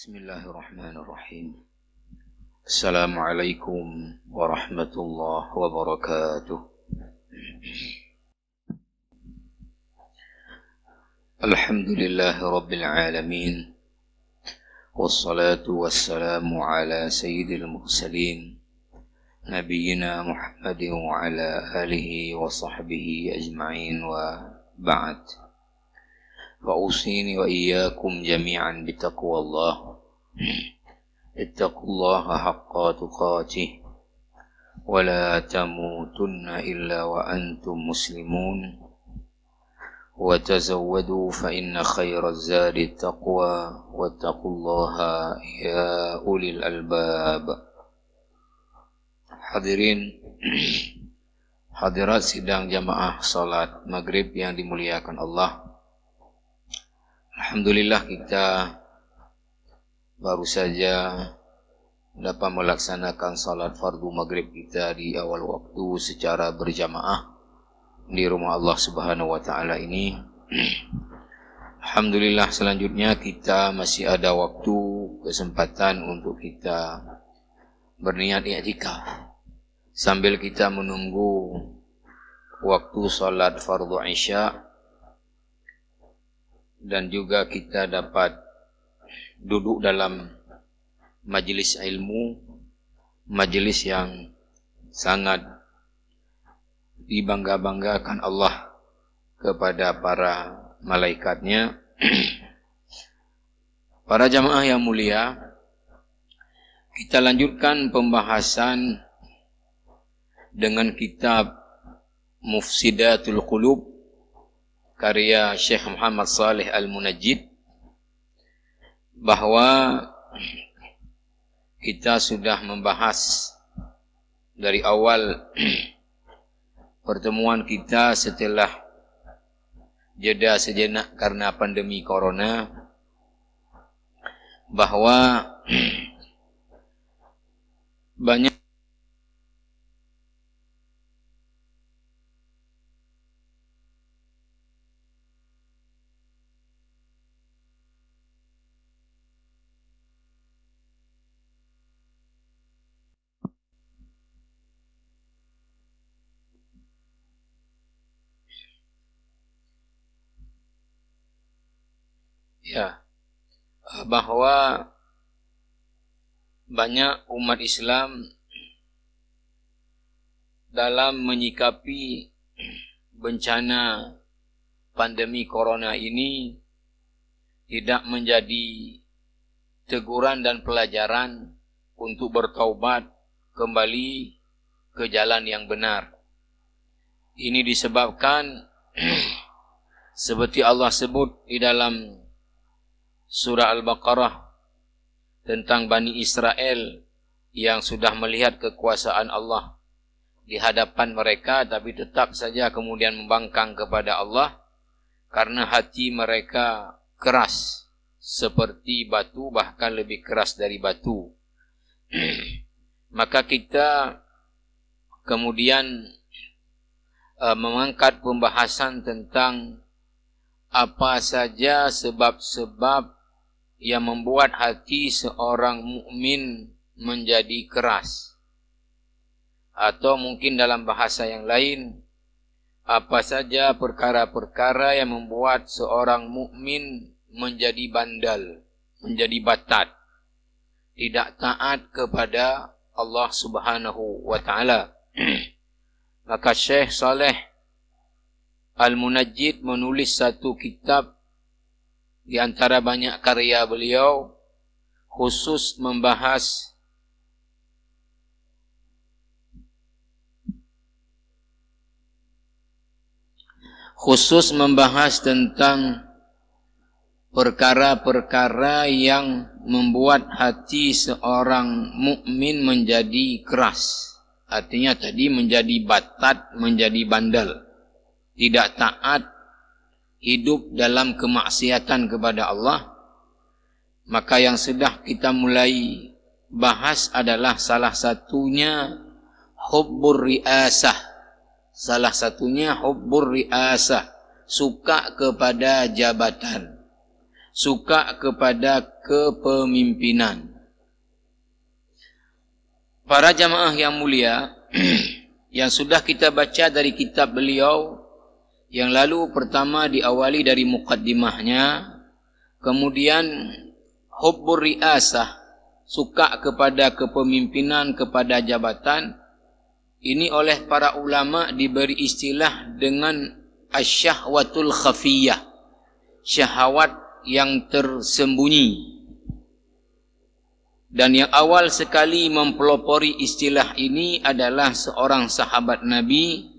Bismillahirrahmanirrahim. Assalamualaikum warahmatullahi wabarakatuh. Alhamdulillahi rabbil alamin. Wassalatu wassalamu ala sayyidil mursalin Nabiyyina Muhammadin wa ala alihi wa sahbihi ajma'in wa ba'd. فأوصيني وإياكم جميعا بتقوى الله اتقوا الله حق تقاته ولا تموتن إلا وأنتم مسلمون وتزودوا فإن خير الزاد التقوى واتقوا الله يا أولي الألباب. Hadirin hadirat sidang jamaah salat maghrib yang dimuliakan Allah. Alhamdulillah kita baru saja dapat melaksanakan salat fardu maghrib kita di awal waktu secara berjamaah di rumah Allah Subhanahu wa taala ini. Alhamdulillah, selanjutnya kita masih ada waktu, kesempatan untuk kita berniat i'tikaf sambil kita menunggu waktu salat fardu isya, dan juga kita dapat duduk dalam majelis ilmu, majelis yang sangat dibangga-banggakan Allah kepada para malaikatnya. Para jamaah yang mulia, kita lanjutkan pembahasan dengan kitab Mufsidatul Qulub karya Syekh Muhammad Saleh Al-Munajjid, bahwa kita sudah membahas dari awal pertemuan kita setelah jeda sejenak karena pandemi corona, bahwa banyak bahwa banyak umat Islam dalam menyikapi bencana pandemi corona ini tidak menjadi teguran dan pelajaran untuk bertaubat kembali ke jalan yang benar. Ini disebabkan seperti Allah sebut di dalam surah Al-Baqarah tentang Bani Israel yang sudah melihat kekuasaan Allah di hadapan mereka, tapi tetap saja kemudian membangkang kepada Allah karena hati mereka keras seperti batu, bahkan lebih keras dari batu. Maka kita kemudian mengangkat pembahasan tentang apa saja sebab-sebab yang membuat hati seorang mukmin menjadi keras, atau mungkin dalam bahasa yang lain, apa saja perkara-perkara yang membuat seorang mukmin menjadi bandal, menjadi batat, tidak taat kepada Allah Subhanahu wa taala. Maka Syekh Saleh Al-Munajjid menulis satu kitab di antara banyak karya beliau, khusus membahas tentang perkara-perkara yang membuat hati seorang mukmin menjadi keras. Artinya tadi menjadi batat, menjadi bandal, tidak taat, hidup dalam kemaksiatan kepada Allah. Maka yang sudah kita mulai bahas adalah salah satunya hubbur riasah. Salah satunya hubbur riasah, suka kepada jabatan, suka kepada kepemimpinan. Para jamaah yang mulia, yang sudah kita baca dari kitab beliau yang lalu, pertama diawali dari muqaddimahnya, kemudian hubbur riasah, suka kepada kepemimpinan, kepada jabatan. Ini oleh para ulama diberi istilah dengan asyahwatul khafiyah, syahwat yang tersembunyi. Dan yang awal sekali mempelopori istilah ini adalah seorang sahabat Nabi,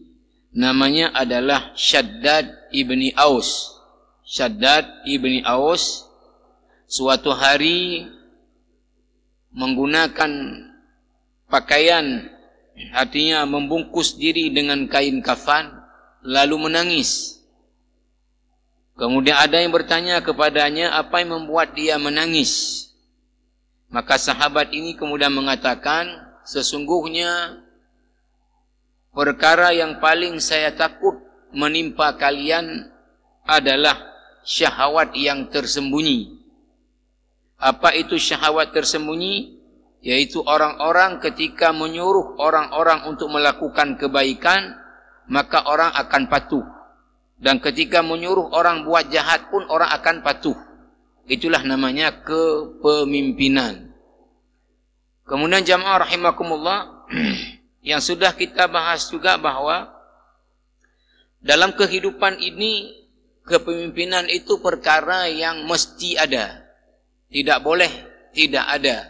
namanya adalah Shaddad ibni Aus. Shaddad ibni Aus suatu hari menggunakan pakaian, artinya membungkus diri dengan kain kafan, lalu menangis. Kemudian ada yang bertanya kepadanya, apa yang membuat dia menangis? Maka sahabat ini kemudian mengatakan, sesungguhnya perkara yang paling saya takut menimpa kalian adalah syahwat yang tersembunyi. Apa itu syahwat tersembunyi? Yaitu orang-orang ketika menyuruh orang-orang untuk melakukan kebaikan, maka orang akan patuh. Dan ketika menyuruh orang buat jahat pun orang akan patuh. Itulah namanya kepemimpinan. Kemudian jamaah rahimakumullah, yang sudah kita bahas juga bahawa dalam kehidupan ini kepemimpinan itu perkara yang mesti ada. Tidak boleh tidak ada.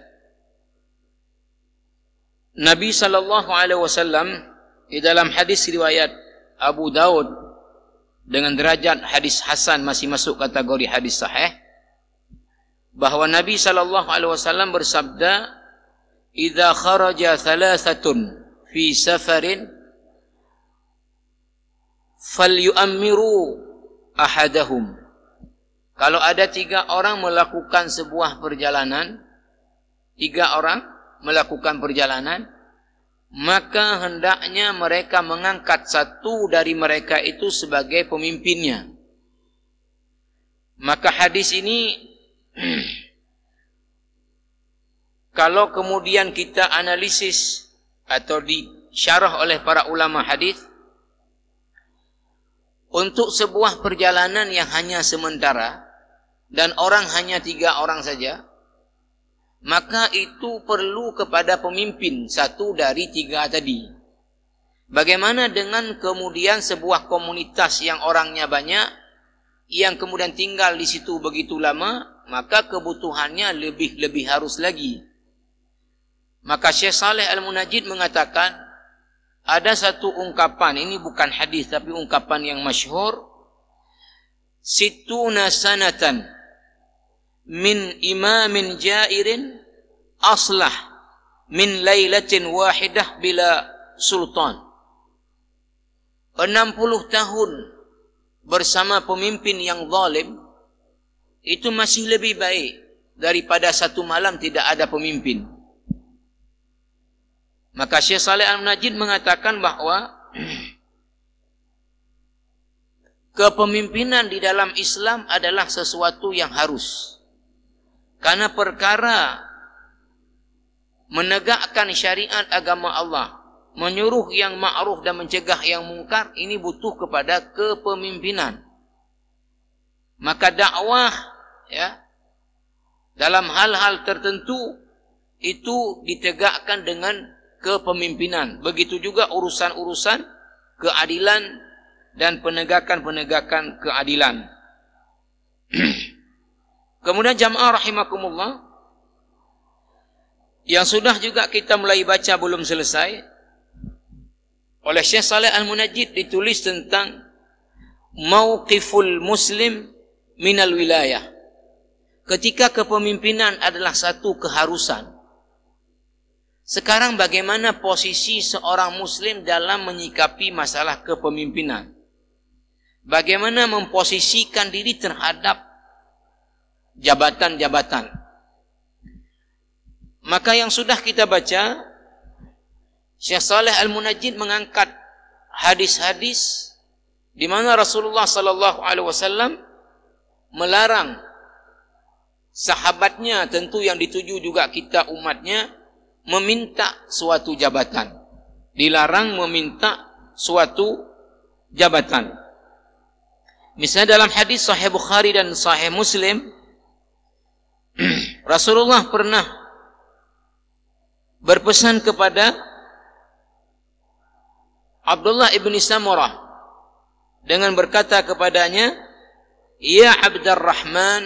Nabi SAW di dalam hadis riwayat Abu Daud dengan derajat hadis hasan, masih masuk kategori hadis sahih, bahawa Nabi SAW bersabda, "Idza kharaja thalathatun fi safarin falyu'ammiru ahadahum." Kalau ada 3 orang melakukan sebuah perjalanan, 3 orang melakukan perjalanan, maka hendaknya mereka mengangkat satu dari mereka itu sebagai pemimpinnya. Maka hadis ini kalau kemudian kita analisis atau disyarah oleh para ulama hadis, untuk sebuah perjalanan yang hanya sementara dan orang hanya 3 orang saja, maka itu perlu kepada pemimpin satu dari 3 tadi. Bagaimana dengan kemudian sebuah komunitas yang orangnya banyak, yang kemudian tinggal di situ begitu lama, maka kebutuhannya lebih harus lagi. Maka Syekh Saleh Al-Munajjid mengatakan, ada satu ungkapan, ini bukan hadis tapi ungkapan yang masyhur, "Situna sanatan min imamin jairin aslah min lailatin wahidah bila sultan." 60 tahun bersama pemimpin yang zalim itu masih lebih baik daripada satu malam tidak ada pemimpin. Maka Syekh Saleh Al-Munajjid mengatakan bahawa kepemimpinan di dalam Islam adalah sesuatu yang harus. Karena perkara menegakkan syariat agama Allah, menyuruh yang ma'ruf dan mencegah yang mungkar, ini butuh kepada kepemimpinan. Maka dakwah dalam hal-hal tertentu itu ditegakkan dengan kepemimpinan. Begitu juga urusan-urusan keadilan dan penegakan-penegakan keadilan. Kemudian jamaah rahimakumullah, yang sudah juga kita mulai baca belum selesai, oleh Syekh Saleh Al-Munajjid ditulis tentang mauqiful muslim minal wilayah. Ketika kepemimpinan adalah satu keharusan, sekarang bagaimana posisi seorang muslim dalam menyikapi masalah kepemimpinan? Bagaimana memposisikan diri terhadap jabatan-jabatan? Maka yang sudah kita baca, Syekh Saleh Al-Munajjid mengangkat hadis-hadis di mana Rasulullah sallallahu alaihi wasallam melarang sahabatnya, tentu yang dituju juga kita umatnya, meminta suatu jabatan. Dilarang meminta suatu jabatan. Misalnya dalam hadis Sahih Bukhari dan Sahih Muslim, Rasulullah pernah berpesan kepada Abdullah ibn Samurah dengan berkata kepadanya, "Ya Abdurrahman,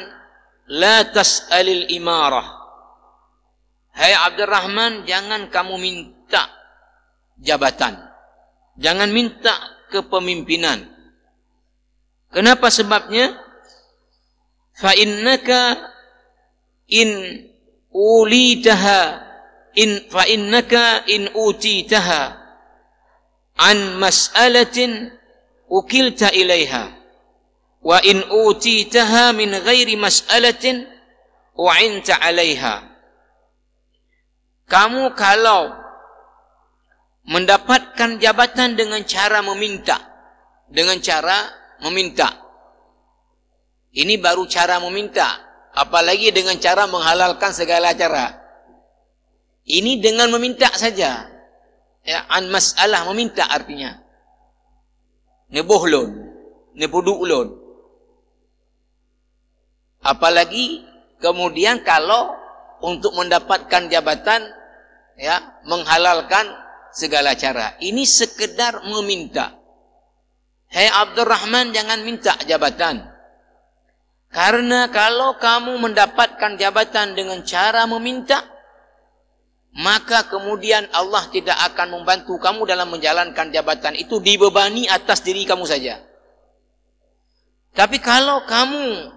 la tas'alil imarah." Hai Abdurrahman, jangan kamu minta jabatan. Jangan minta kepemimpinan. Kenapa sebabnya? Fa innaka in utitaha an mas'alatin ukilta ilaiha wa in utitaha min ghairi mas'alatin u'inta 'alaiha. Kamu kalau mendapatkan jabatan dengan cara meminta, ini baru cara meminta, apalagi dengan cara menghalalkan segala cara. Ini dengan meminta saja, ya, an mas'alah, meminta artinya nebohlon, nebudu'lon. Apalagi kemudian kalau untuk mendapatkan jabatan, ya, menghalalkan segala cara. Ini sekedar meminta. Hai Abdurrahman, jangan minta jabatan. Karena kalau kamu mendapatkan jabatan dengan cara meminta, maka kemudian Allah tidak akan membantu kamu dalam menjalankan jabatan itu, dibebani atas diri kamu saja. Tapi kalau kamu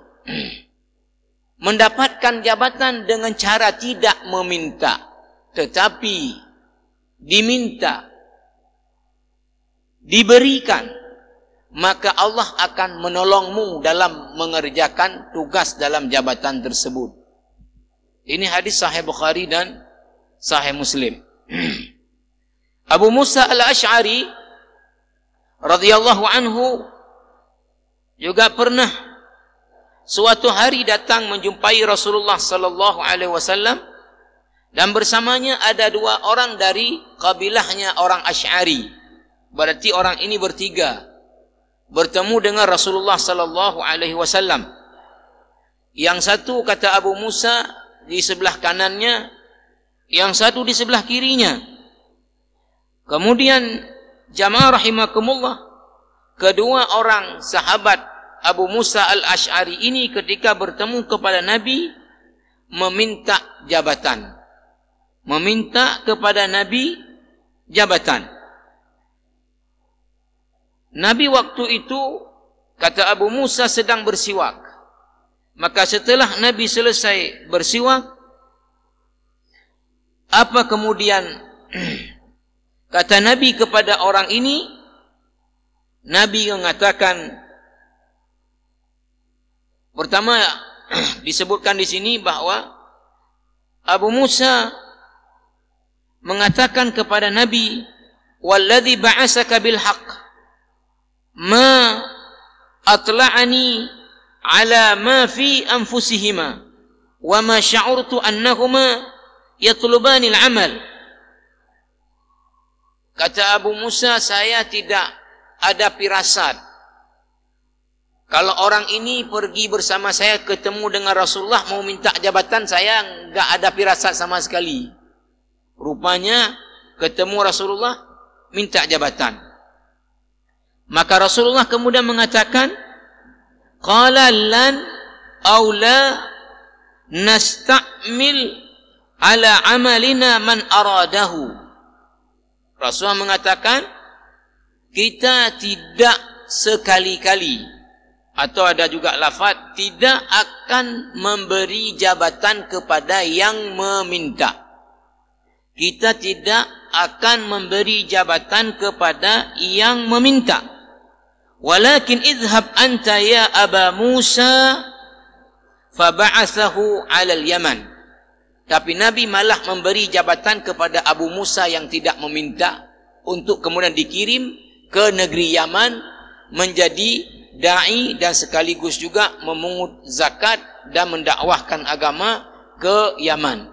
mendapatkan jabatan dengan cara tidak meminta, tetapi diminta, diberikan, maka Allah akan menolongmu dalam mengerjakan tugas dalam jabatan tersebut. Ini hadis Sahih Bukhari dan Sahih Muslim. Abu Musa al-Ash'ari radhiyallahu anhu juga pernah suatu hari datang menjumpai Rasulullah sallallahu alaihi wasallam, dan bersamanya ada 2 orang dari kabilahnya orang Asy'ari. Berarti orang ini bertiga bertemu dengan Rasulullah sallallahu alaihi wasallam. Yang satu, kata Abu Musa, di sebelah kanannya, yang satu di sebelah kirinya. Kemudian jamaah rahimakumullah, kedua orang sahabat Abu Musa al-Ash'ari ini ketika bertemu kepada Nabi meminta jabatan. Meminta kepada Nabi jabatan. Nabi waktu itu, kata Abu Musa, sedang bersiwak. Maka setelah Nabi selesai bersiwak, apa kemudian kata Nabi kepada orang ini? Nabi mengatakan, pertama disebutkan di sini bahwa Abu Musa mengatakan kepada Nabi, "Walladzi ba'asaka bil haqq ma atla'ani ala ma fi anfusihima wa ma sya'urtu annahuma yatlubani al-amal." Kata Abu Musa, saya tidak ada firasat kalau orang ini pergi bersama saya ketemu dengan Rasulullah mau minta jabatan, saya enggak ada firasat sama sekali. Rupanya ketemu Rasulullah minta jabatan. Maka Rasulullah kemudian mengatakan, "Qala lan aw la nasta'mil ala amalina man aradahu." Rasulullah mengatakan, kita tidak sekali-kali, atau ada juga lafaz, tidak akan memberi jabatan kepada yang meminta. Kita tidak akan memberi jabatan kepada yang meminta. Walakin idhab anta ya Aba Musa faba'athahu 'ala al-Yaman. Tapi Nabi malah memberi jabatan kepada Abu Musa yang tidak meminta untuk kemudian dikirim ke negeri Yaman menjadi da'i dan sekaligus juga memungut zakat dan mendakwahkan agama ke Yaman.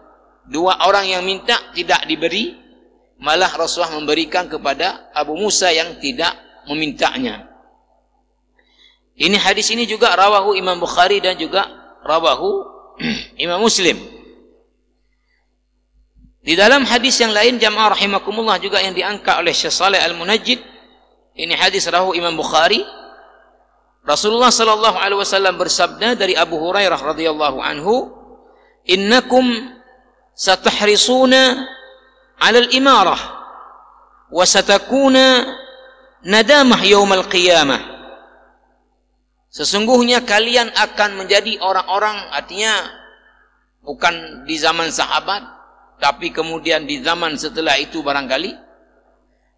Dua orang yang minta tidak diberi, malah Rasulullah memberikan kepada Abu Musa yang tidak memintanya. Ini hadis ini juga rawahu Imam Bukhari dan juga rawahu Imam Muslim. Di dalam hadis yang lain jamaah rahimakumullah juga yang diangkat oleh Syekh Shalih Al-Munajjid, ini hadis rawahu Imam Bukhari. Rasulullah sallallahu alaihi wasallam bersabda dari Abu Hurairah radhiyallahu anhu, "Innakum satahrisuna 'ala al-imarah wa satakuna nadamah yaumil qiyamah." Sesungguhnya kalian akan menjadi orang-orang, artinya bukan di zaman sahabat, tapi kemudian di zaman setelah itu barangkali,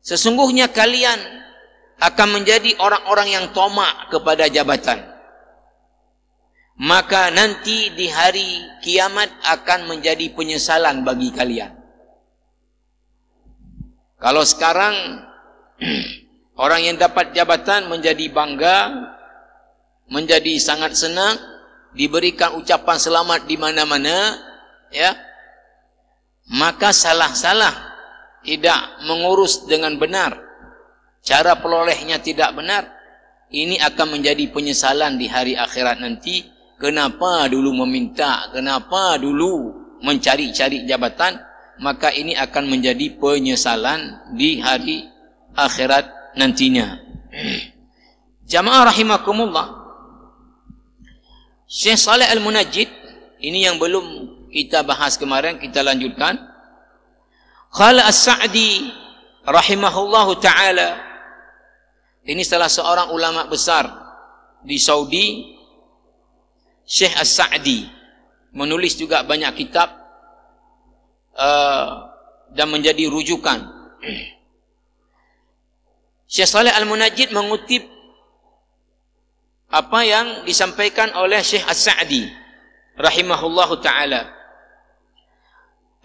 sesungguhnya kalian akan menjadi orang-orang yang tamak kepada jabatan. Maka nanti di hari kiamat akan menjadi penyesalan bagi kalian. Kalau sekarang orang yang dapat jabatan menjadi bangga, menjadi sangat senang, diberikan ucapan selamat di mana-mana, ya, maka salah-salah, tidak mengurus dengan benar, cara perolehnya tidak benar, ini akan menjadi penyesalan di hari akhirat nanti. Kenapa dulu meminta, kenapa dulu mencari-cari jabatan, maka ini akan menjadi penyesalan di hari akhirat nantinya. Jamaah rahimakumullah, Syekh Shalih Al-Munajjid, ini yang belum kita bahas kemarin, kita lanjutkan. Qala As-Sa'di rahimahullahu ta'ala, ini salah seorang ulama besar di Saudi, Syekh As-Sa'di, menulis juga banyak kitab dan menjadi rujukan. Syekh Shalih Al-Munajjid mengutip apa yang disampaikan oleh Syekh As-Sa'di rahimahullahu ta'ala.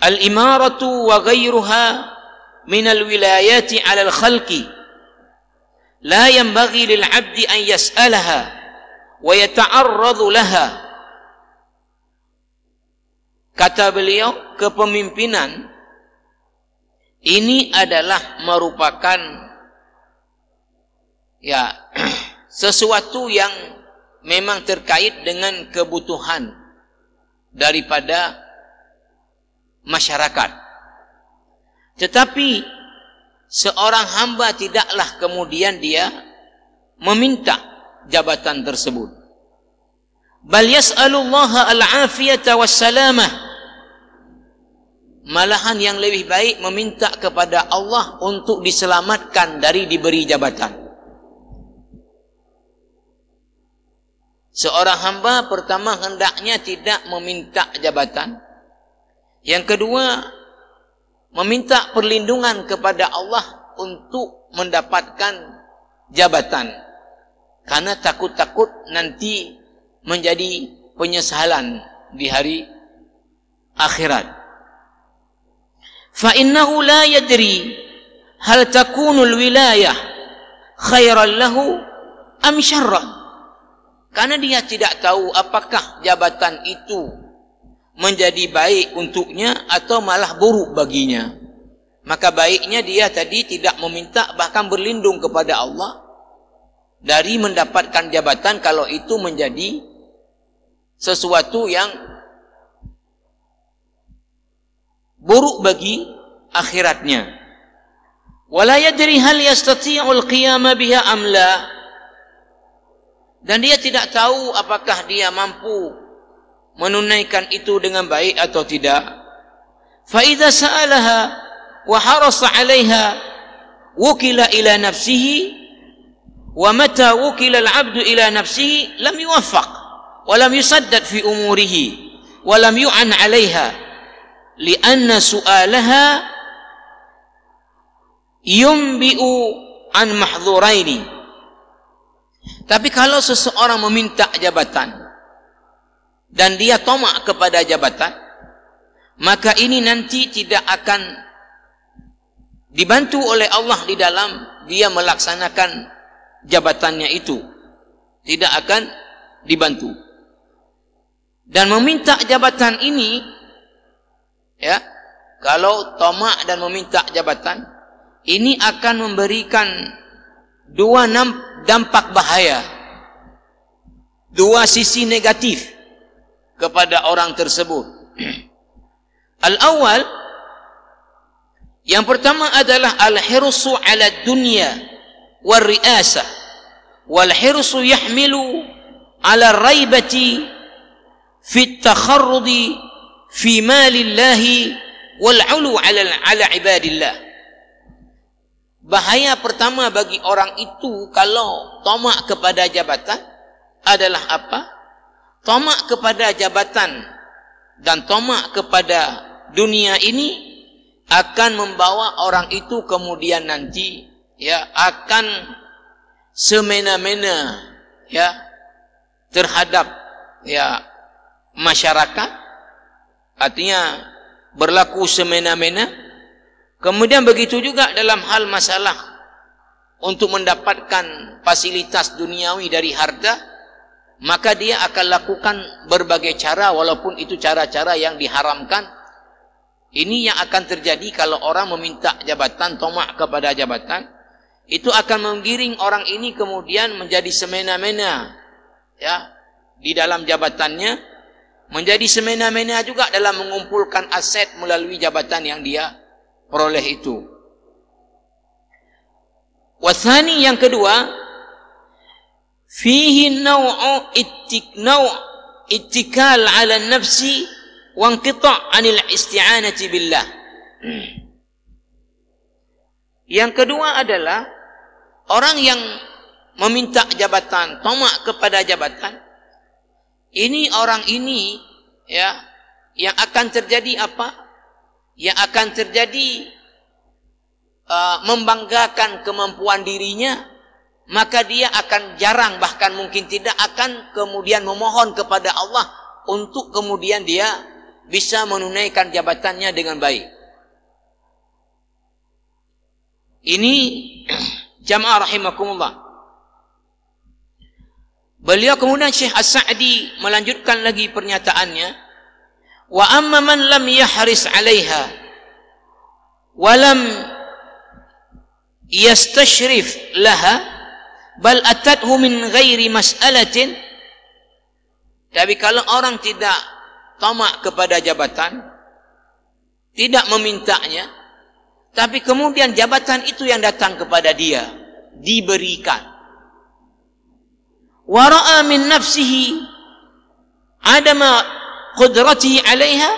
Al-imaratu wa ghayruha min al-wilayati 'ala al-khalqi la yanbaghi lil-'abdi an yas'alaha wa yata'arradu laha. Kata beliau, kepemimpinan ini adalah merupakan sesuatu yang memang terkait dengan kebutuhan daripada masyarakat. Tetapi seorang hamba tidaklah kemudian dia meminta jabatan tersebut. Bal yas'alullaha al-afiyata wassalamah. Malahan yang lebih baik meminta kepada Allah untuk diselamatkan dari diberi jabatan. Seorang hamba pertama hendaknya tidak meminta jabatan. Yang kedua, meminta perlindungan kepada Allah untuk mendapatkan jabatan. Karena takut-takut nanti menjadi penyesalan di hari akhirat. Fa innahu la yadri hal takunul wilayah khairan lahu am syarran. Karena dia tidak tahu apakah jabatan itu menjadi baik untuknya atau malah buruk baginya. Maka baiknya dia tadi tidak meminta, bahkan berlindung kepada Allah dari mendapatkan jabatan kalau itu menjadi sesuatu yang buruk bagi akhiratnya. Wala yadri hal yastati'ul qiyama biha am la. Dan dia tidak tahu apakah dia mampu menunaikan itu dengan baik atau tidak. Fa idza sa'alaha wa harasa 'alaiha wukila ila nafsihi, wa mata wukila al-'abdu ila nafsihi lam yuwaffaq wa lam yusaddad fi umurihi wa lam yu'an 'alaiha li'anna su'alaha yumbi'u an mahdhuraini. Tapi kalau seseorang meminta jabatan dan dia tamak kepada jabatan, maka ini nanti tidak akan dibantu oleh Allah di dalam dia melaksanakan jabatannya itu. tidak akan dibantu. Dan meminta jabatan ini, ya, kalau tamak dan meminta jabatan ini akan memberikan dua dampak bahaya, dua sisi negatif kepada orang tersebut. Al-awwal, yang pertama adalah al-hirsu ala dunya wal ri'asah, wal hirsu yahmilu ala raibati fi at-takharrudi fi malillahi wal 'ulu ala ibadillah. Bahaya pertama bagi orang itu kalau tamak kepada jabatan adalah apa? Tamak kepada jabatan dan tamak kepada dunia ini akan membawa orang itu kemudian nanti, ya, akan semena-mena, ya, terhadap, ya, masyarakat. Artinya berlaku semena-mena. Kemudian begitu juga dalam hal masalah untuk mendapatkan fasilitas duniawi dari harta, maka dia akan lakukan berbagai cara walaupun itu cara-cara yang diharamkan. Ini yang akan terjadi kalau orang meminta jabatan, tamak kepada jabatan. Itu akan menggiring orang ini kemudian menjadi semena-mena, ya, di dalam jabatannya, menjadi semena-mena juga dalam mengumpulkan aset melalui jabatan yang dia peroleh itu. Wathani, yang kedua, fihi naw'u ittikal ala nafsi wa inqita' anil isti'anati billah. Yang kedua adalah orang yang meminta jabatan, tamak kepada jabatan. Ini orang ini, ya, yang akan terjadi apa? Yang akan terjadi membanggakan kemampuan dirinya, maka dia akan jarang, bahkan mungkin tidak akan kemudian memohon kepada Allah untuk kemudian dia bisa menunaikan jabatannya dengan baik. Ini jamaah rahimakumullah. Beliau kemudian Syekh As-Sa'di melanjutkan lagi pernyataannya. Wa amma man lam yahris 'alaiha wa lam yastashrif laha bal atathu min ghairi mas'alatin. Tapi kalau orang tidak tamak kepada jabatan, tidak memintanya, tapi kemudian jabatan itu yang datang kepada dia, diberikan. Wa ra'a min nafsihi adama qudratihi 'alaiha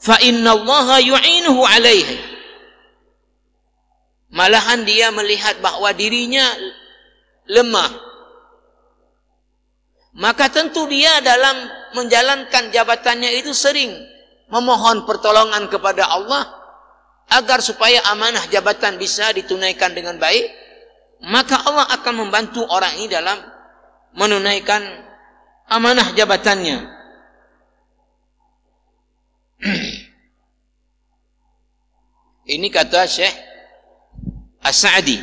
fa inna Allah yu'inuhu 'alaiha. Malahan dia melihat bahwa dirinya lemah, maka tentu dia dalam menjalankan jabatannya itu sering memohon pertolongan kepada Allah agar supaya amanah jabatan bisa ditunaikan dengan baik. Maka Allah akan membantu orang ini dalam menunaikan amanah jabatannya. Ini kata Syekh As-Sa'di.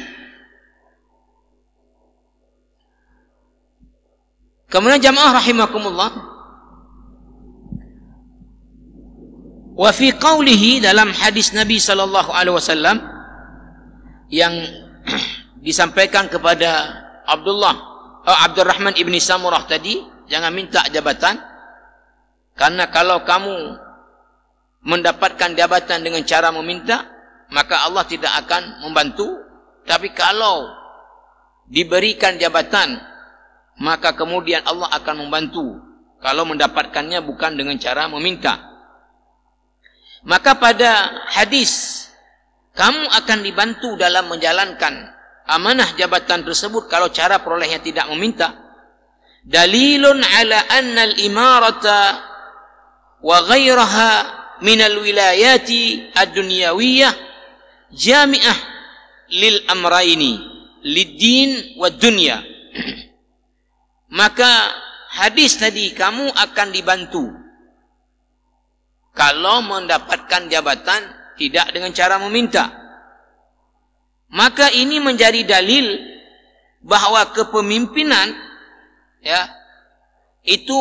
Kemudian jamaah rahimakumullah, wa fi qawlihi, dalam hadis Nabi sallallahu alaihi wasallam yang disampaikan kepada Abdurrahman ibni Samurah tadi, jangan minta jabatan, karena kalau kamu mendapatkan jabatan dengan cara meminta, maka Allah tidak akan membantu. Tapi kalau diberikan jabatan, maka kemudian Allah akan membantu kalau mendapatkannya bukan dengan cara meminta. Maka pada hadis, kamu akan dibantu dalam menjalankan amanah jabatan tersebut kalau cara perolehnya tidak meminta. Dalilun ala anna al-imarata wa ghairaha minal wilayati ad-dunyawiyah jami'ah lil amraini lid-din wa dunya. Maka hadis tadi, kamu akan dibantu kalau mendapatkan jabatan tidak dengan cara meminta. Maka ini menjadi dalil bahwa kepemimpinan ya, itu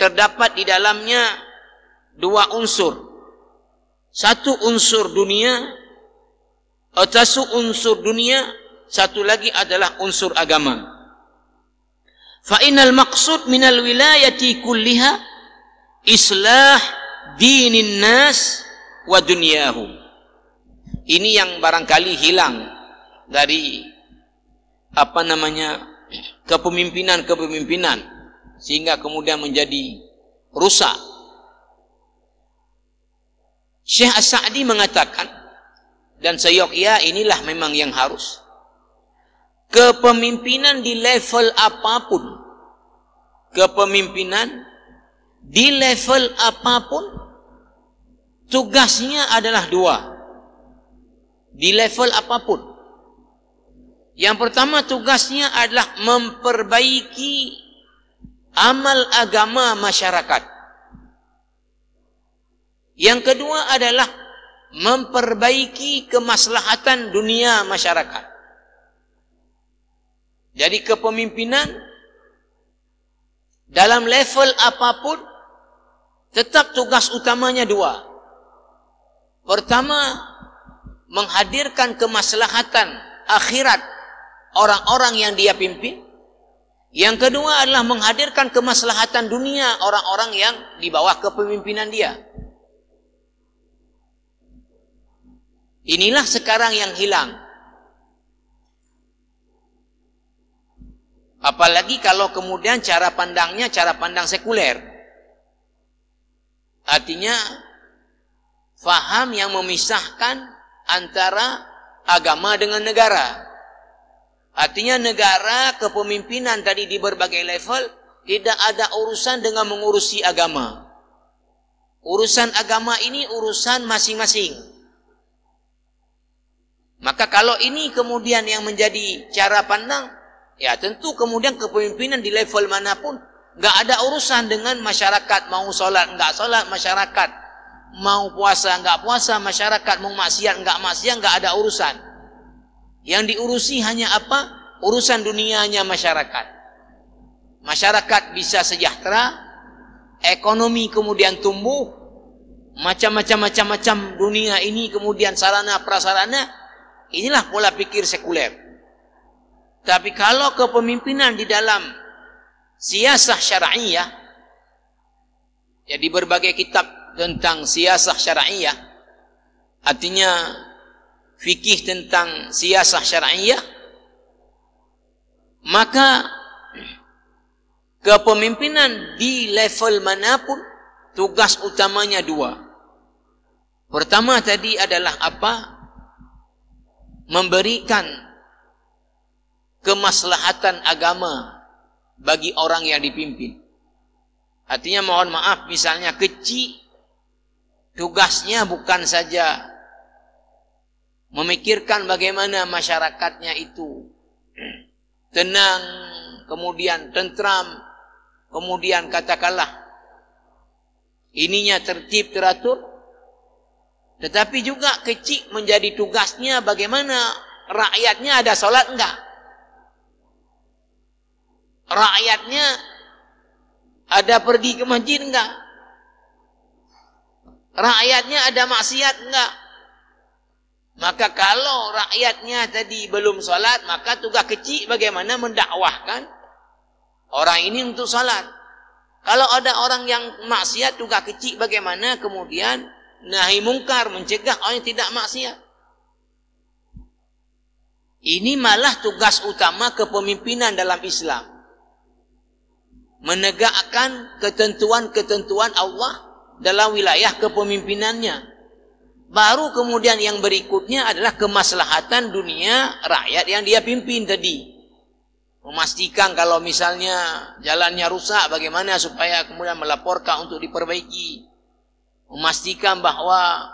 terdapat di dalamnya dua unsur. Satu unsur dunia, satu lagi adalah unsur agama. Fa innal maqsud minal wilayati kulliha islah dinin nas wa dunyahum. Ini yang barangkali hilang dari kepemimpinan sehingga kemudian menjadi rusak. Syekh As-Sa'di mengatakan, dan seyogyanya inilah memang yang harus, kepemimpinan di level apapun, tugasnya adalah dua. Di level apapun. Yang pertama tugasnya adalah memperbaiki amal agama masyarakat. Yang kedua adalah memperbaiki kemaslahatan dunia masyarakat. Jadi kepemimpinan dalam level apapun tetap tugas utamanya dua. Pertama, menghadirkan kemaslahatan akhirat orang-orang yang dia pimpin. Yang kedua adalah menghadirkan kemaslahatan dunia orang-orang yang di bawah kepemimpinan dia. Inilah sekarang yang hilang. Apalagi kalau kemudian cara pandangnya cara pandang sekuler. Artinya faham yang memisahkan antara agama dengan negara. Artinya negara, kepemimpinan tadi di berbagai level tidak ada urusan dengan mengurusi agama. Urusan agama ini urusan masing-masing. Maka kalau ini kemudian yang menjadi cara pandang, ya tentu kemudian kepemimpinan di level manapun nggak ada urusan dengan masyarakat, mau sholat nggak sholat masyarakat, mau puasa nggak puasa masyarakat, mau maksiat nggak ada urusan. Yang diurusi hanya apa? Urusan dunianya masyarakat. Masyarakat bisa sejahtera, ekonomi kemudian tumbuh, macam-macam dunia ini kemudian sarana prasarana. Inilah pola pikir sekuler. Tapi kalau kepemimpinan di dalam siasah syar'iyah, ya di berbagai kitab tentang siasah syar'iyah, artinya fikih tentang siasah syar'iyah, maka kepemimpinan di level manapun tugas utamanya dua. Pertama tadi adalah apa? Memberikan kemaslahatan agama bagi orang yang dipimpin. Artinya mohon maaf, misalnya kecil, tugasnya bukan saja memikirkan bagaimana masyarakatnya itu tenang, kemudian tentram, kemudian katakanlah ininya tertib teratur, tetapi juga kecil menjadi tugasnya bagaimana rakyatnya ada sholat enggak, rakyatnya ada pergi ke masjid enggak, rakyatnya ada maksiat enggak. Maka kalau rakyatnya tadi belum sholat, maka tugas kecil bagaimana mendakwahkan orang ini untuk sholat. Kalau ada orang yang maksiat, tugas kecil bagaimana kemudian nahi mungkar, mencegah orang yang tidak maksiat. Ini malah tugas utama kepemimpinan dalam Islam. Menegakkan ketentuan-ketentuan Allah dalam wilayah kepemimpinannya. Baru kemudian yang berikutnya adalah kemaslahatan dunia rakyat yang dia pimpin tadi. Memastikan kalau misalnya jalannya rusak, bagaimana supaya kemudian melaporkan untuk diperbaiki. Memastikan bahwa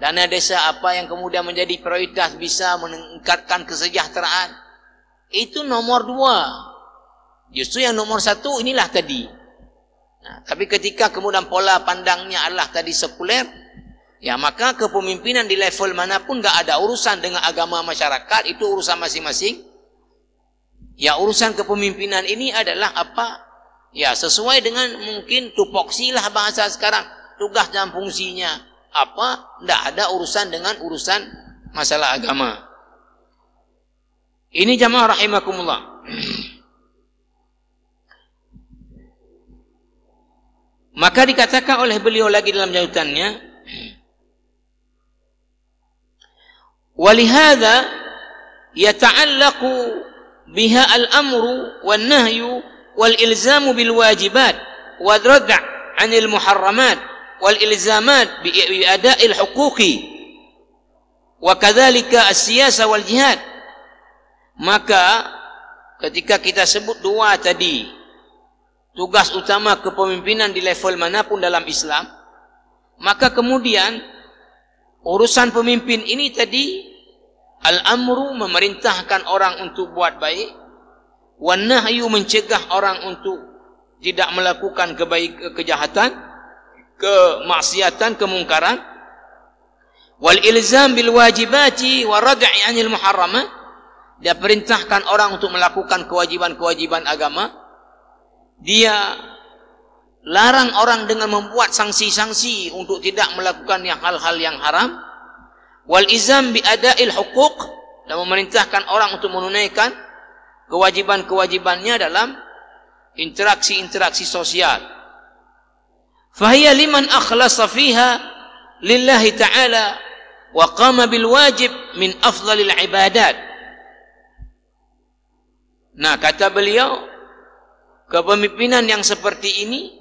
dana desa apa yang kemudian menjadi prioritas bisa meningkatkan kesejahteraan. Itu nomor 2. Justru yang nomor 1 inilah tadi. Nah, tapi ketika kemudian pola pandangnya adalah tadi sekuler, ya maka kepemimpinan di level manapun gak ada urusan dengan agama masyarakat, itu urusan masing-masing. Ya, urusan kepemimpinan ini adalah apa? Ya, sesuai dengan mungkin tupoksi lah bahasa sekarang. Tugas dan fungsinya apa? Tidak ada urusan dengan urusan masalah agama. Ini jamaah rahimakumullah. Maka dikatakan oleh beliau lagi dalam jautannya, walihada yata'allaqu biha al-amru wan-nahyu wal-ilzamu bil-wajibat wad-rad' 'anil muharramat wal-ilzamat bi-ada'il huquqi wa kadzalika as-siyasa wal-jihad. Maka ketika kita sebut dua tadi, tugas utama kepemimpinan di level manapun dalam Islam, maka kemudian urusan pemimpin ini tadi, al-amru memerintahkan orang untuk buat baik, wan-nahyu mencegah orang untuk tidak melakukan kejahatan, kemaksiatan, kemungkaran, wal-ilzam bil wajibati wa rad'i 'anil muharramat, dia perintahkan orang untuk melakukan kewajiban-kewajiban agama. Dia larang orang dengan membuat sanksi-sanksi untuk tidak melakukan hal-hal yang haram. Wal izam bi ada'il huquq, dan memerintahkan orang untuk menunaikan kewajiban-kewajibannya dalam interaksi-interaksi sosial. Fahiya liman akhlasa fiha lillahi ta'ala wa qama bil wajib min afdalil ibadat. Nah, kata beliau, kepemimpinan yang seperti ini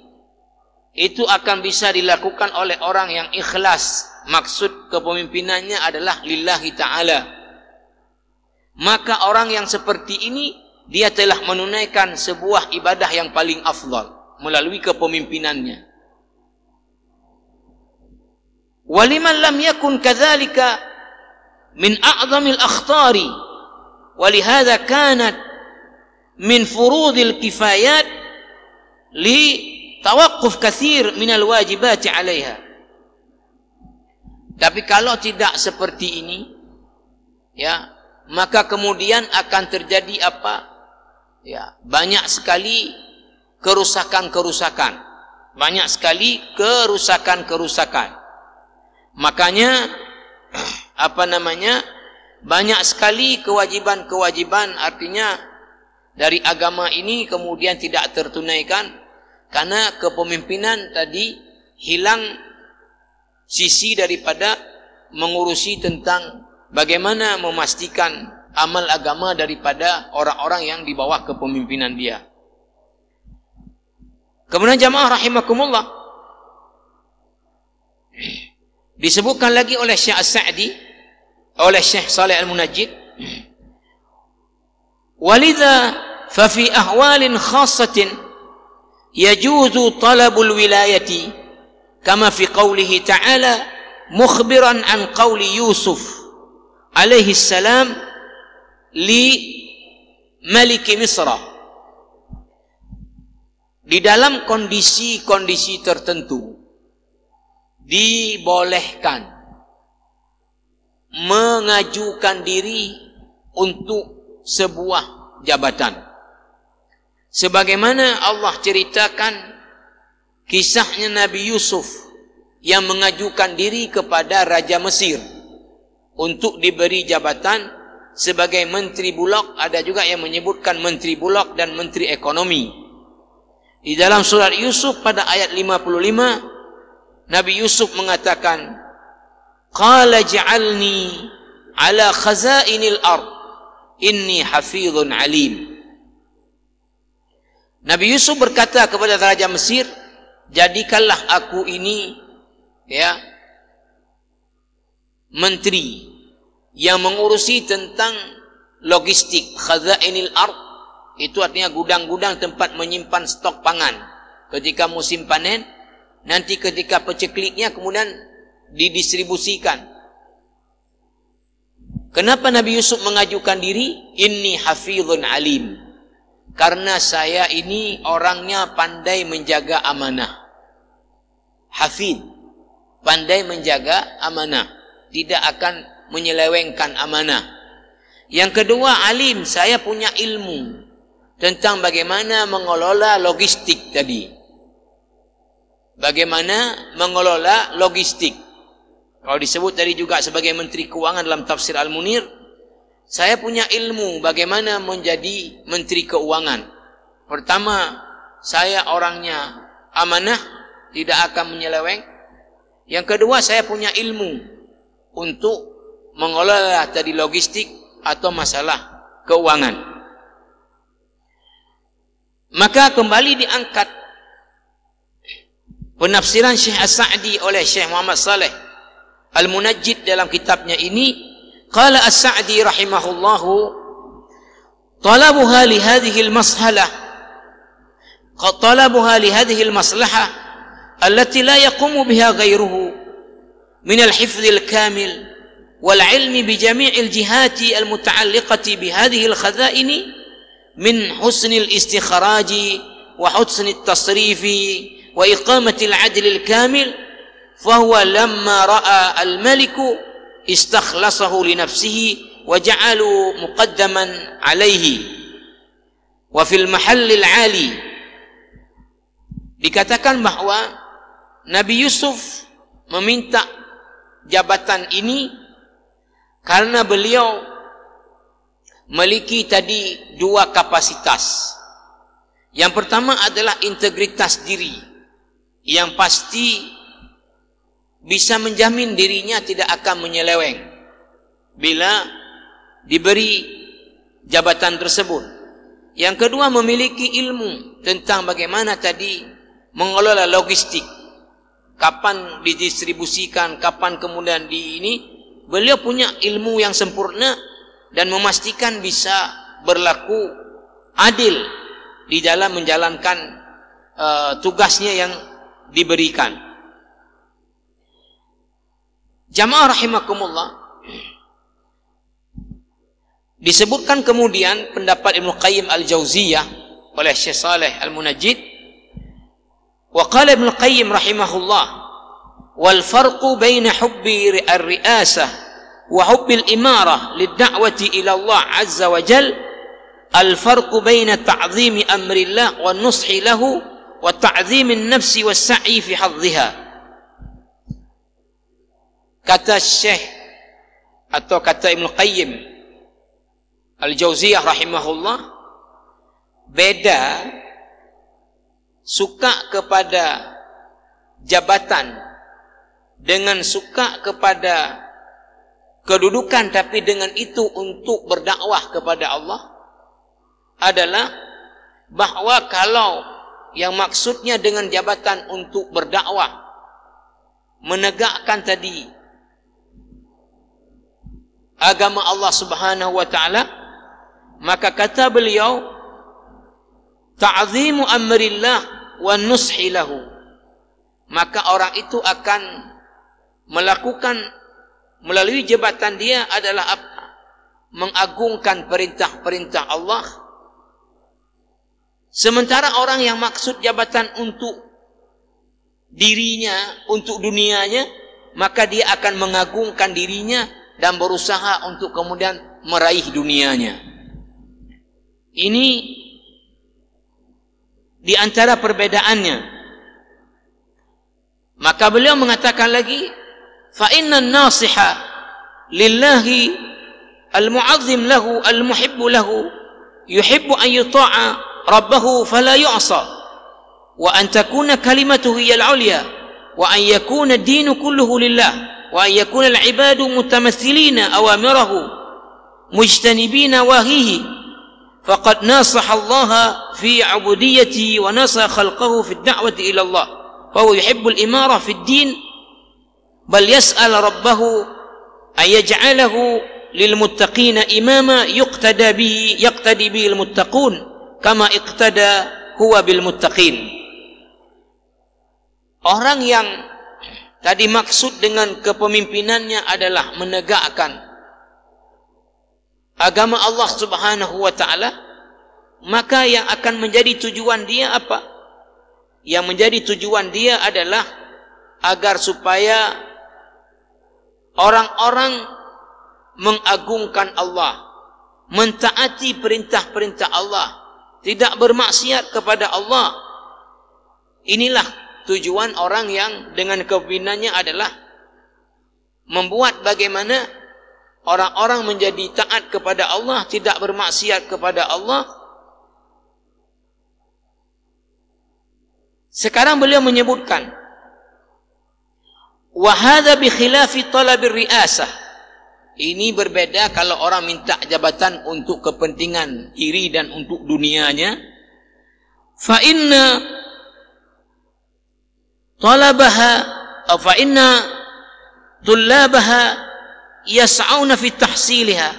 itu akan bisa dilakukan oleh orang yang ikhlas. Maksud kepemimpinannya adalah lillahi ta'ala. Maka orang yang seperti ini, dia telah menunaikan sebuah ibadah yang paling afdal melalui kepemimpinannya. Waliman lam yakun kadzalika min a'zamil akhtari, walihada kanat min furudil kifayat li tawaqquf katsir minal wajibati 'alaiha. Tapi kalau tidak seperti ini, ya, maka kemudian akan terjadi apa? Ya, banyak sekali kerusakan-kerusakan. Banyak sekali kerusakan-kerusakan. Makanya banyak sekali kewajiban-kewajiban, artinya dari agama ini kemudian tidak tertunaikan karena kepemimpinan tadi hilang sisi daripada mengurusi tentang bagaimana memastikan amal agama daripada orang-orang yang di bawah kepemimpinan dia. Kemudian jamaah rahimakumullah, disebutkan lagi oleh Syekh As-Sa'di, oleh Syekh Saleh Al-Munajjid, walidha fafi ahwalin khassatin yajuzu talabul wilayati kama fi qawlihi ta'ala mukhbiran an qawli Yusuf alaihi salam li maliki Misra. Di dalam kondisi-kondisi tertentu dibolehkan mengajukan diri untuk sebuah jabatan, sebagaimana Allah ceritakan kisahnya Nabi Yusuf yang mengajukan diri kepada Raja Mesir untuk diberi jabatan sebagai Menteri Bulog. Ada juga yang menyebutkan Menteri Bulog dan Menteri Ekonomi. Di dalam surat Yusuf pada ayat 55, Nabi Yusuf mengatakan, qala ja'alni ala khazainil ard inni hafizun alim. Nabi Yusuf berkata kepada Raja Mesir, jadikanlah aku ini, ya, menteri yang mengurusi tentang logistik. Khazainil ard itu artinya gudang-gudang tempat menyimpan stok pangan ketika musim panen, nanti ketika pecekliknya kemudian didistribusikan. Kenapa Nabi Yusuf mengajukan diri? Inni hafizun alim. Karena saya ini orangnya pandai menjaga amanah. Hafiz, pandai menjaga amanah, tidak akan menyelewengkan amanah. Yang kedua, alim, saya punya ilmu tentang bagaimana mengelola logistik tadi. Bagaimana mengelola logistik. Kalau disebut tadi juga sebagai Menteri Keuangan dalam tafsir Al-Munir, saya punya ilmu bagaimana menjadi Menteri Keuangan. Pertama, saya orangnya amanah, tidak akan menyeleweng. Yang kedua, saya punya ilmu untuk mengelola tadi logistik atau masalah keuangan. Maka kembali diangkat penafsiran Syekh As-Sa'di oleh Syekh Muhammad Saleh Al-Munajjid dalam kitabnya ini. Qala As-Sa'di rahimahullahu, talabuha li hadhihi al-mashalah, talabuha li hadhihi al-maslahah allati la yaqumu biha ghayruhu min al-hifdh al-kamil wal 'ilmi bi jami' al-jihat al-muta'alliqati bi hadhihi al-khaza'in min husn al-istikhraj wa husn at-tasrif wa iqamati al-'adl al-kamil. فهو لما رأى الملك استخلصه لنفسه وجعله مقدما عليه وفي المحل العالي. Dikatakan bahwa Nabi Yusuf meminta jabatan ini karena beliau memiliki tadi dua kapasitas. Yang pertama adalah integritas diri yang pasti bisa menjamin dirinya tidak akan menyeleweng bila diberi jabatan tersebut. Yang kedua, memiliki ilmu tentang bagaimana tadi mengelola logistik, kapan didistribusikan, kapan kemudian di ini. Beliau punya ilmu yang sempurna dan memastikan bisa berlaku adil di dalam menjalankan tugasnya yang diberikan. Jamaah rahimakumullah, disebutkan kemudian pendapat Ibnu Qayyim Al-Jauziyah oleh Syekh Saleh Al-Munajjid. Wa qala Ibnu Qayyim rahimahullah, wal farqu baina hubbi ar-ri'asah wa hubbi al-imarah lid-da'wati ila Allah azza wa jal, al-farqu baina ta'zimi amrillah wa nushi lahu wa ta'zimi an-nafsi was-sa'i fi hadhiha. Kata Syekh atau kata Ibnu Qayyim Al-Jauziyah rahimahullah, beda suka kepada jabatan dengan suka kepada kedudukan, tapi dengan itu untuk berdakwah kepada Allah adalah bahwa kalau yang maksudnya dengan jabatan untuk berdakwah, menegakkan tadi agama Allah Subhanahu wa taala, maka kata beliau ta'zimu amrillah wa nushi lahu, maka orang itu akan melakukan melalui jabatan dia adalah mengagungkan perintah-perintah Allah. Sementara orang yang maksud jabatan untuk dirinya, untuk dunianya, maka dia akan mengagungkan dirinya dan berusaha untuk kemudian meraih dunianya. Ini di antara perbedaannya. Maka beliau mengatakan lagi, fa inna an-nasiha lillahi al-mu'azzim lahu al-muhibbu lahu yuhibbu an yuta'a rabbahu fala yu'sa wa an takuna kalimatuhu hiya al-'ulya wa an yakuna ad-dinu kulluhu lillah wa an yakuna al-'ibadu mutamathilina awamirahu mujtanibina wahihi faqad nasaha Allah fi 'ubudiyyati wa nasaha khalqahu fi ad-da'wati ila Allah fa huwa yuhibbu al-imara fi ad-din bal yas'al rabbahu an yaj'alahu lil muttaqina imama yuqtada bihi yaqtadi bihi al-muttaqun kama iqtada huwa bil muttaqin. Orang yang tadi maksud dengan kepemimpinannya adalah menegakkan agama Allah Subhanahu wa taala, maka yang akan menjadi tujuan dia apa? Yang menjadi tujuan dia adalah agar supaya orang-orang mengagungkan Allah, mentaati perintah-perintah Allah, tidak bermaksiat kepada Allah. Inilah tujuan orang yang dengan kepemimpinannya adalah membuat bagaimana orang-orang menjadi taat kepada Allah, tidak bermaksiat kepada Allah. Sekarang beliau menyebutkan, wa hadza bi khilafi talabir riasah. Ini berbeda kalau orang minta jabatan untuk kepentingan diri dan untuk dunianya. Fa inna talabaha atau fa inna tullabaha yas'auna fi tahsilha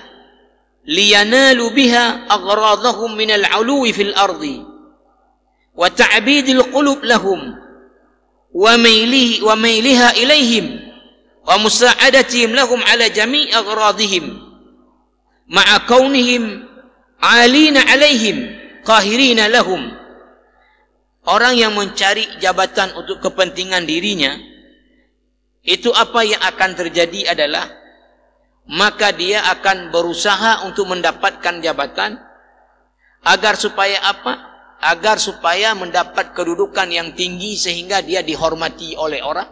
liyanalu biha aghradahum min al-'uluwi fil ardi wa ta'bidil qulub lahum wa mayliha ilaihim wa musa'adatihim lahum ala jami' aghradihim ma'a kaunihim 'alina 'alaihim qahirina lahum. Orang yang mencari jabatan untuk kepentingan dirinya, itu apa yang akan terjadi adalah maka dia akan berusaha untuk mendapatkan jabatan agar supaya apa? Agar supaya mendapat kedudukan yang tinggi sehingga dia dihormati oleh orang.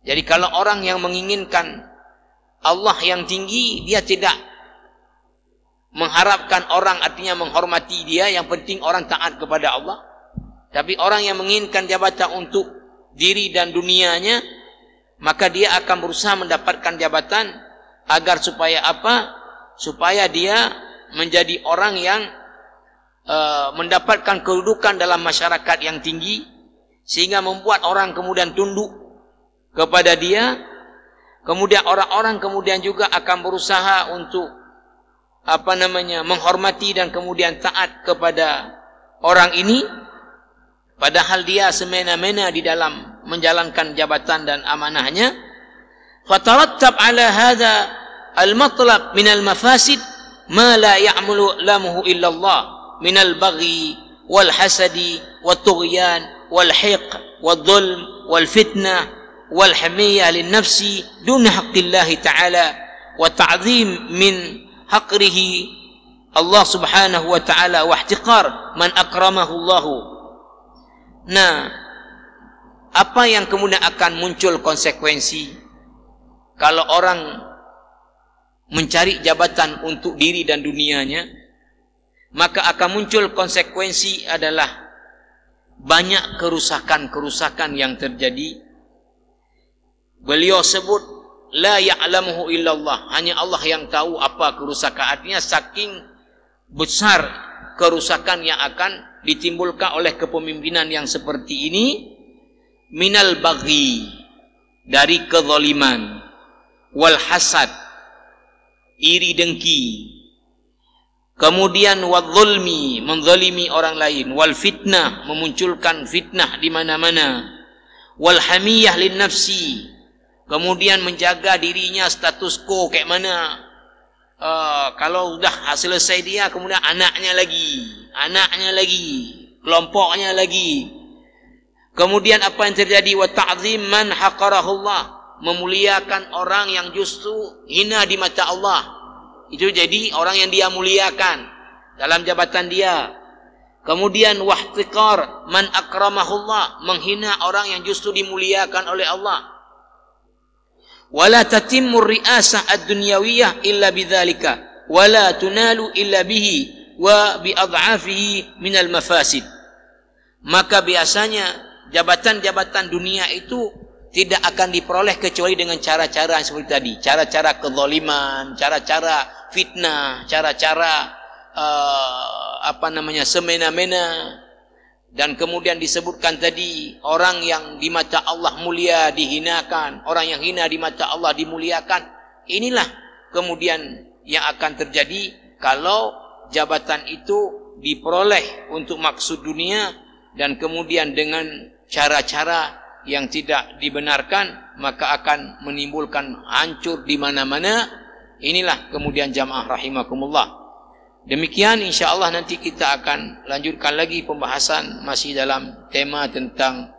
Jadi kalau orang yang menginginkan Allah yang tinggi, dia tidak mengharapkan orang artinya menghormati dia, yang penting orang taat kepada Allah. Tapi orang yang menginginkan jabatan untuk diri dan dunianya, maka dia akan berusaha mendapatkan jabatan agar supaya apa? Supaya dia menjadi orang yang mendapatkan kedudukan dalam masyarakat yang tinggi, sehingga membuat orang kemudian tunduk kepada dia. Kemudian orang-orang kemudian juga akan berusaha untuk menghormati dan kemudian taat kepada orang ini, padahal dia semena-mena di dalam menjalankan jabatan dan amanahnya. Fatarattab ala hadha al-matlab min al-mafasid ma la ya'mulu lamuhu illa Allah min al-baghi wal hasadi wat tughyan wal hiq wal dhulm wal fitnah wal hamiyah lin nafsi dun haqqillah ta'ala wa ta'zim min haqrihi Allah subhanahu wa ta'ala wa ihtiqar man akramahu Allah. Nah, apa yang kemudian akan muncul konsekuensi kalau orang mencari jabatan untuk diri dan dunianya? Maka akan muncul konsekuensi adalah banyak kerusakan-kerusakan yang terjadi. Beliau sebut la ya'lamuhu illallah, hanya Allah yang tahu apa kerusakan. Artinya saking besar kerusakan yang akan ditimbulkan oleh kepemimpinan yang seperti ini. Minal baghi, dari kezaliman, wal hasad, iri dengki, kemudian wadzulmi, menzalimi orang lain, wal fitnah, memunculkan fitnah di mana-mana, wal hamiyah lin nafsi, kemudian menjaga dirinya status quo kayak mana. Kalau sudah selesai dia, kemudian anaknya lagi, kelompoknya lagi. Kemudian apa yang terjadi? Wa ta'zim man haqarahullah, memuliakan orang yang justru hina di mata Allah. Itu jadi orang yang dia muliakan dalam jabatan dia. Kemudian wahtiqar man akramahullah, menghina orang yang justru dimuliakan oleh Allah. Wala tatimmu ri'asah ad-dunyawiyah illa bidzalika wala tunalu illa bihi wa bi ad'afihi minal mafasid. Maka biasanya jabatan-jabatan dunia itu tidak akan diperoleh kecuali dengan cara-cara yang seperti tadi, cara-cara kezaliman, cara-cara fitnah, cara-cara semena-mena. Dan kemudian disebutkan tadi, orang yang di mata Allah mulia dihinakan, orang yang hina di mata Allah dimuliakan. Inilah kemudian yang akan terjadi kalau jabatan itu diperoleh untuk maksud dunia dan kemudian dengan cara-cara yang tidak dibenarkan, maka akan menimbulkan hancur di mana-mana. Inilah kemudian jamaah rahimakumullah. Demikian insya-Allah nanti kita akan lanjutkan lagi pembahasan masih dalam tema tentang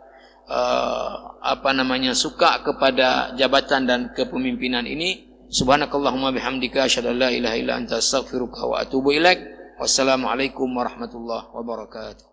suka kepada jabatan dan kepemimpinan ini. Subhanakallahumma bihamdika asyhadu an la ilaha illa anta astaghfiruka wa atubu ilaik. Wassalamualaikum warahmatullahi wabarakatuh.